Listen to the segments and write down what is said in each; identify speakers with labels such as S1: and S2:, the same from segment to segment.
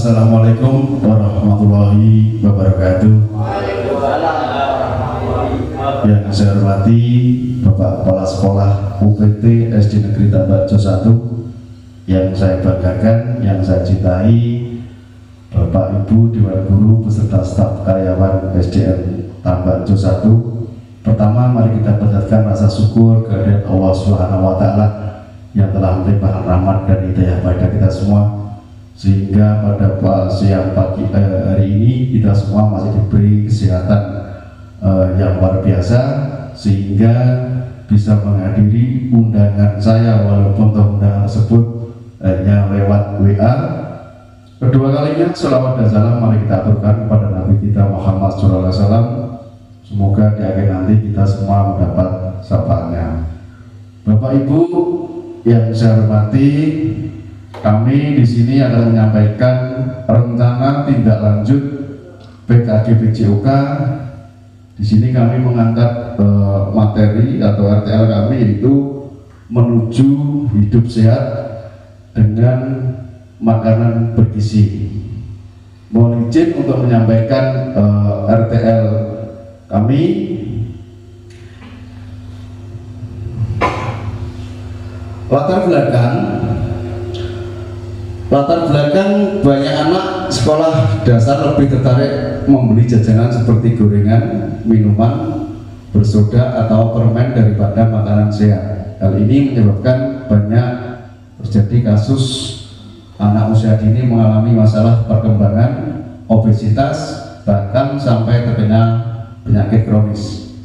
S1: Assalamualaikum warahmatullahi wabarakatuh. Yang saya hormati Bapak Kepala Sekolah UPT SD Negeri Tambakjo 1, yang saya banggakan, yang saya cintai, Bapak Ibu Dewan Guru beserta staf karyawan SDN Tambakjo 1. Pertama, mari kita panjatkan rasa syukur kehadirat Allah Subhanahu wa Ta'ala yang telah melimpahkan rahmat dan hidayah pada kita semua, sehingga pada siang pagi hari ini kita semua masih diberi kesehatan yang luar biasa, sehingga bisa menghadiri undangan saya walaupun undangan tersebut hanya lewat WA. Kedua kalinya selawat dan salam mari kita aturkan kepada Nabi kita Muhammad SAW. Semoga di akhir nanti kita semua mendapat syafaatnya. Bapak Ibu yang saya hormati, kami di sini akan menyampaikan rencana tindak lanjut PKG PJOK. Di sini kami mengangkat materi atau RTL kami, yaitu menuju hidup sehat dengan makanan bergizi. Mohon izin untuk menyampaikan RTL kami. Latar belakang banyak anak sekolah dasar lebih tertarik membeli jajanan seperti gorengan, minuman, bersoda atau permen daripada makanan sehat. Hal ini menyebabkan banyak terjadi kasus anak usia dini mengalami masalah perkembangan, obesitas, bahkan sampai terkena penyakit kronis,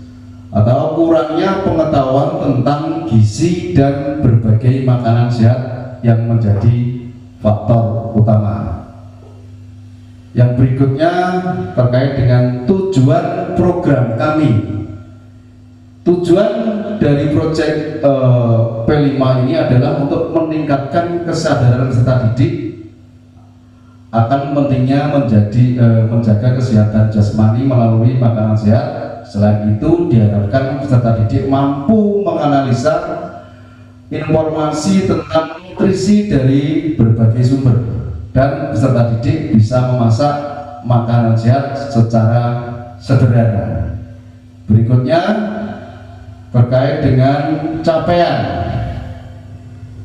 S1: atau kurangnya pengetahuan tentang gizi dan berbagai makanan sehat yang menjadi faktor utama. Yang berikutnya terkait dengan tujuan program kami. Tujuan dari proyek P5 ini adalah untuk meningkatkan kesadaran peserta didik akan pentingnya menjaga kesehatan jasmani melalui makanan sehat. Selain itu, diharapkan peserta didik mampu menganalisa informasi tentang nutrisi dari berbagai sumber, dan peserta didik bisa memasak makanan sehat secara sederhana. Berikutnya terkait dengan capaian.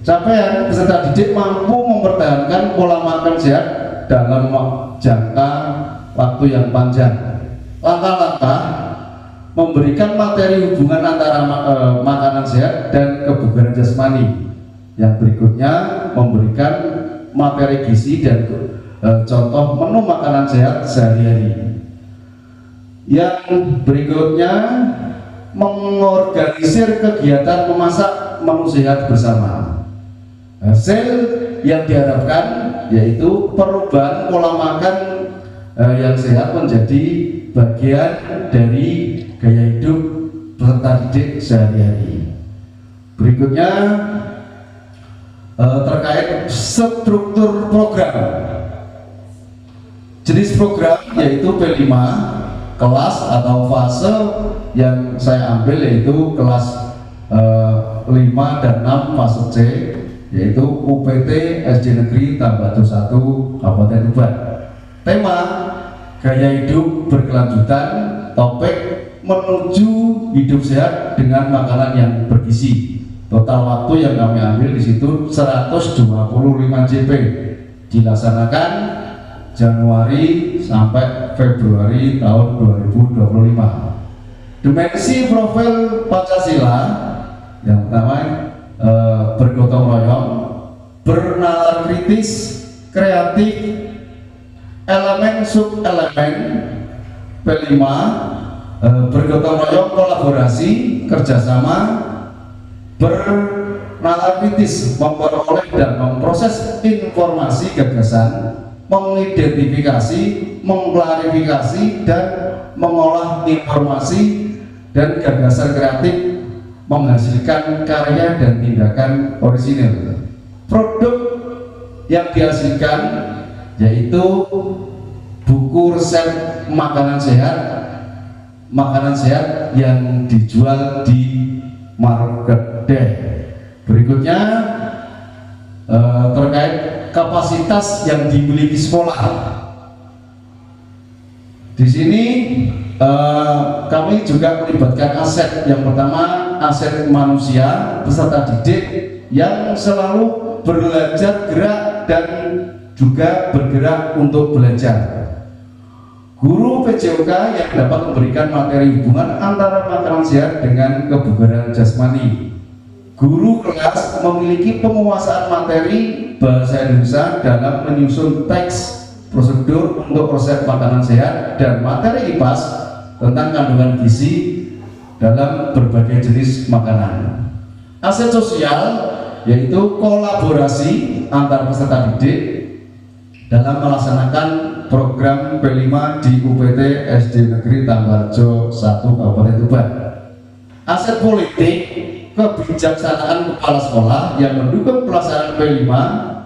S1: Peserta didik mampu mempertahankan pola makan sehat dalam jangka waktu yang panjang. Langkah-langkah memberikan materi hubungan antara makanan sehat dan kebugaran jasmani. Yang berikutnya memberikan materi gizi dan contoh menu makanan sehat sehari-hari. Yang berikutnya mengorganisir kegiatan memasak menu sehat bersama. Hasil yang diharapkan yaitu perubahan pola makan yang sehat menjadi bagian dari gaya hidup peserta didik sehari-hari. Berikutnya terkait struktur program. Jenis program yaitu P5, kelas atau fase yang saya ambil yaitu kelas 5 dan 6 fase C, yaitu UPT SD Negeri Tambakjo 1 Kabupaten Tuban. Tema gaya hidup berkelanjutan, topik menuju hidup sehat dengan makanan yang bergizi. Total waktu yang kami ambil di situ 125 JP, dilaksanakan Januari sampai Februari tahun 2025. Dimensi profil Pancasila yang pertama bergotong royong, bernalar kritis, kreatif, elemen sub-elemen. P5 bergotong royong, kolaborasi, kerjasama, bernalar kritis, memperoleh dan memproses informasi gagasan, mengidentifikasi, mengklarifikasi, dan mengolah informasi dan gagasan kreatif, menghasilkan karya dan tindakan orisinil. Produk yang dihasilkan yaitu buku resep makanan sehat yang dijual di market day. Berikutnya terkait kapasitas yang dimiliki sekolah. Di sini kami juga melibatkan aset. Yang pertama, aset manusia peserta didik yang selalu belajar gerak dan juga bergerak untuk belajar. Guru PJOK yang dapat memberikan materi hubungan antara makanan sehat dengan kebugaran jasmani. Guru kelas memiliki penguasaan materi bahasa Indonesia dalam menyusun teks prosedur untuk resep makanan sehat dan materi IPAS tentang kandungan gizi dalam berbagai jenis makanan. Aset sosial yaitu kolaborasi antar peserta didik dalam melaksanakan program P5 di UPT SD Negeri Tambarjo 1 Kabupaten Tuban. Aset politik kebijaksanaan kepala sekolah yang mendukung pelaksanaan P5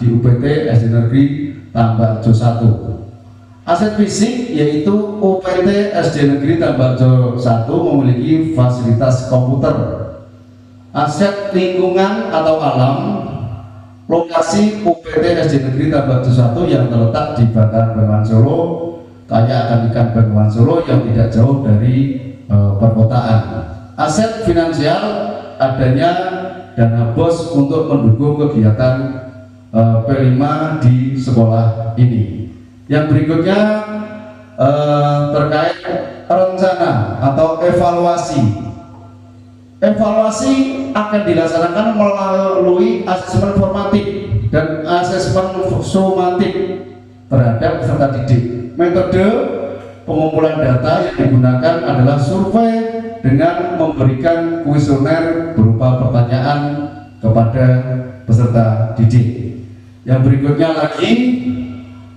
S1: di UPT SD Negeri Tambarjo 1. Aset fisik yaitu UPT SD Negeri Tambarjo 1 memiliki fasilitas komputer. Aset lingkungan atau alam, lokasi UPT SD Negeri Tambarjo 1 yang terletak di Bantaran Bengawan Solo, kaya akan ikan Bengawan Solo yang tidak jauh dari perkotaan. Aset finansial, adanya dana BOS untuk mendukung kegiatan P5 di sekolah ini. Yang berikutnya terkait rencana atau evaluasi. Evaluasi akan dilaksanakan melalui asesmen formatif dan asesmen sumatif terhadap peserta didik. Metode pengumpulan data yang digunakan adalah survei dengan memberikan kuesioner berupa pertanyaan kepada peserta didik. Yang berikutnya lagi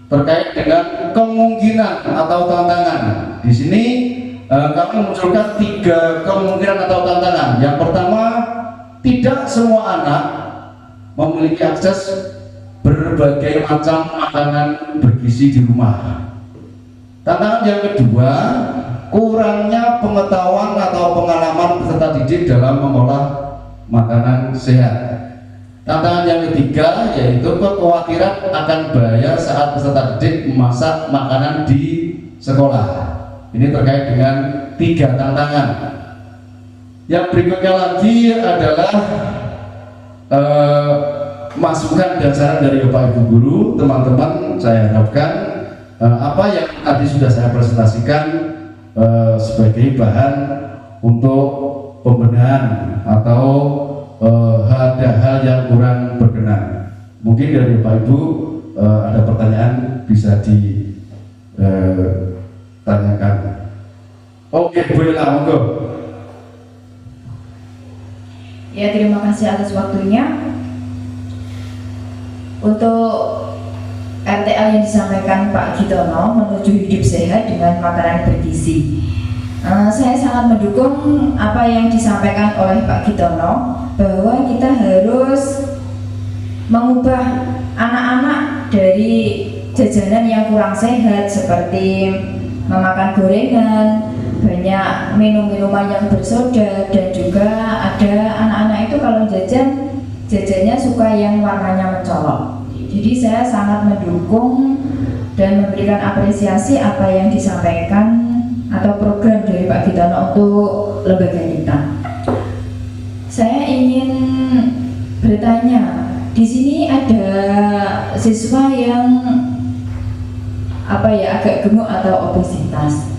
S1: terkait dengan kemungkinan atau tantangan. Di sini kami memunculkan 3 kemungkinan atau tantangan. Yang pertama, tidak semua anak memiliki akses berbagai macam makanan bergizi di rumah. Tantangan yang kedua, kurangnya pengetahuan atau pengalaman peserta didik dalam mengolah makanan sehat. Tantangan yang ketiga yaitu kekhawatiran akan bahaya saat peserta didik memasak makanan di sekolah. Ini terkait dengan 3 tantangan. Yang berikutnya lagi adalah masukan dan saran dari Bapak Ibu Guru. Teman-teman, saya harapkan apa yang tadi sudah saya presentasikan sebagai bahan untuk pembenahan atau ada hal yang kurang berkenan. Mungkin dari Bapak Ibu ada pertanyaan bisa ditanyakan. Oke, boleh lah, monggo.
S2: Ya, terima kasih atas waktunya. Untuk RTL yang disampaikan Pak Gitono menuju hidup sehat dengan makanan bergizi. Saya sangat mendukung apa yang disampaikan oleh Pak Gitono bahwa kita harus mengubah anak-anak dari jajanan yang kurang sehat seperti memakan gorengan, banyak minum-minuman yang bersoda, dan juga ada anak-anak itu kalau jajannya suka yang warnanya mencolok. Jadi saya sangat mendukung dan memberikan apresiasi apa yang disampaikan atau program dari Pak Gitono untuk lembaga kita. Saya ingin bertanya, di sini ada siswa yang agak gemuk atau obesitas.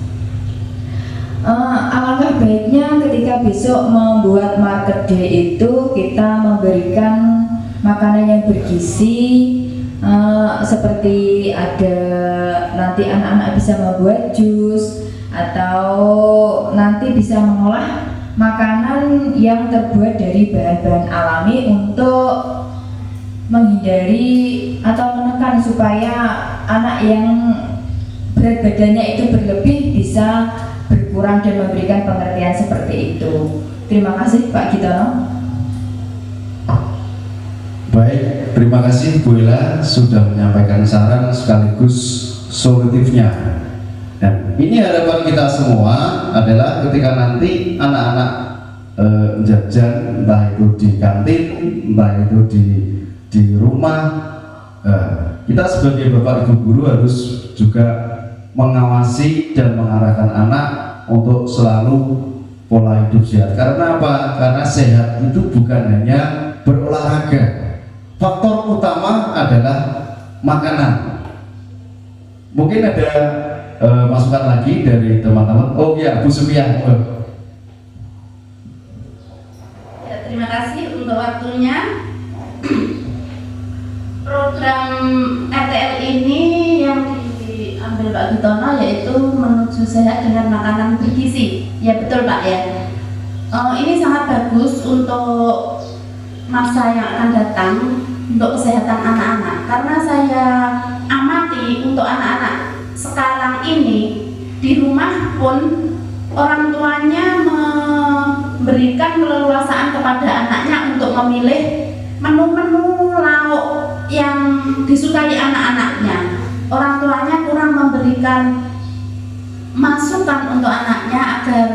S2: Alangkah baiknya ketika besok membuat market day itu kita memberikan makanan yang bergizi, seperti ada nanti anak-anak bisa membuat jus atau nanti bisa mengolah makanan yang terbuat dari bahan-bahan alami untuk menghindari atau menekan supaya anak yang berat badannya itu berlebih bisa berkurang dan memberikan pengertian seperti itu. Terima kasih Pak Gitono.
S1: Baik, terima kasih Bu Ella sudah menyampaikan saran sekaligus solutifnya. Dan ini harapan kita semua adalah ketika nanti anak-anak jajan, entah itu di kantin, entah itu di rumah, Kita sebagai bapak ibu guru harus juga mengawasi dan mengarahkan anak untuk selalu pola hidup sehat. Karena apa? Karena sehat itu bukan hanya berolahraga. Faktor utama adalah makanan. Mungkin ada masukan lagi dari teman-teman. Oh ya, Bu Supiah.
S3: Ya, terima kasih untuk waktunya. Program RTL ini yang diambil Pak Gitono yaitu menuju sehat dengan makanan bergizi. Ya betul Pak ya. Ini sangat bagus untuk masa yang akan datang untuk kesehatan anak-anak. Karena saya amati untuk anak-anak sekarang ini di rumah pun orang tuanya memberikan keleluasaan kepada anaknya untuk memilih menu-menu lauk yang disukai anak-anaknya. Orang tuanya kurang memberikan masukan untuk anaknya agar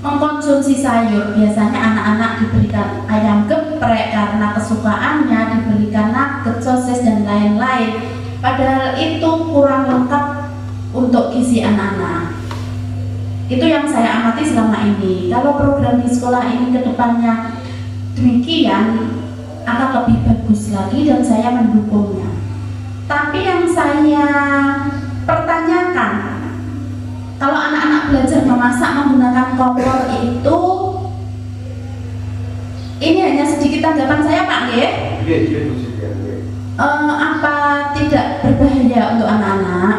S3: mengkonsumsi sayur. Biasanya anak-anak diberikan ayam geprek karena kesukaannya, diberikan nugget, sosis dan lain-lain. Padahal itu kurang lengkap untuk gizi anak-anak. Itu yang saya amati selama ini. Kalau program di sekolah ini kedepannya demikian, akan lebih bagus lagi dan saya mendukungnya. Tapi yang saya pertanyakan, kalau anak-anak belajar memasak menggunakan kompor itu, ini hanya sedikit tanggapan saya Pak Nggih. Apa tidak berbahaya untuk anak-anak?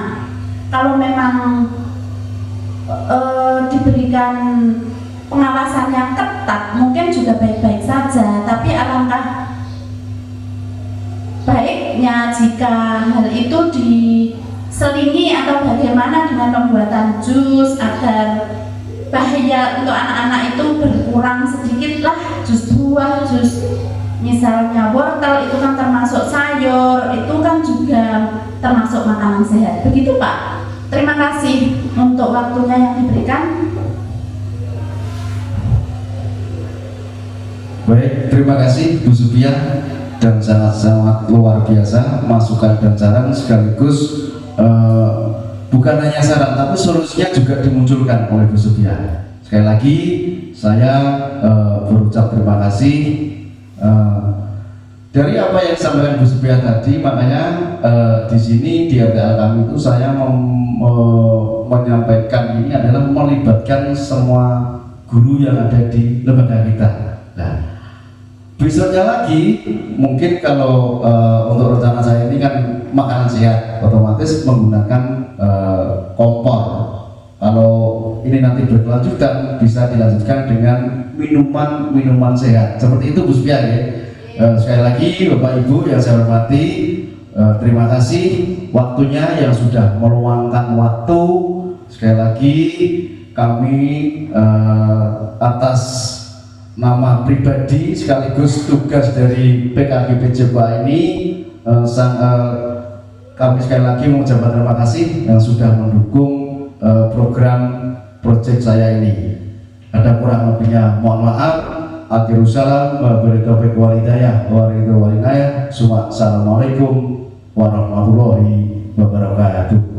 S3: Kalau memang diberikan pengawasan yang ketat, mungkin juga baik-baik saja. Tapi alangkah baiknya jika hal itu diselingi atau bagaimana dengan pembuatan jus agar bahaya untuk anak-anak itu berkurang sedikitlah. Jus buah, jus misalnya wortel itu kan termasuk sayur, itu kan juga termasuk makanan sehat. Begitu Pak. Terima kasih untuk waktunya yang diberikan.
S1: Baik, terima kasih Bu Supiah, dan sangat-sangat luar biasa masukan dan saran sekaligus bukan hanya saran tapi solusinya juga dimunculkan oleh Bu Supiah. Sekali lagi saya berucap terima kasih dari apa yang disampaikan Bu Supiah tadi. Makanya di sini di RTL kami itu saya menyampaikan ini adalah melibatkan semua guru yang ada di lembaga kita. Nah, besoknya lagi mungkin kalau untuk rencana saya ini kan makanan sehat, otomatis menggunakan kompor. Kalau ini nanti berkelanjutan bisa dilanjutkan dengan minuman sehat seperti itu Bu Supiah ya. Sekali lagi Bapak Ibu yang saya hormati, terima kasih waktunya yang sudah meluangkan waktu. Sekali lagi kami atas nama pribadi sekaligus tugas dari PKGPJPA ini kami sekali lagi mengucapkan terima kasih yang sudah mendukung program proyek saya ini. Ada kurang lebihnya mohon maaf. Akhirul salam wabillahi taufiq wal hidayah wa ridho wal inayah. Assalamualaikum warahmatullahi wabarakatuh.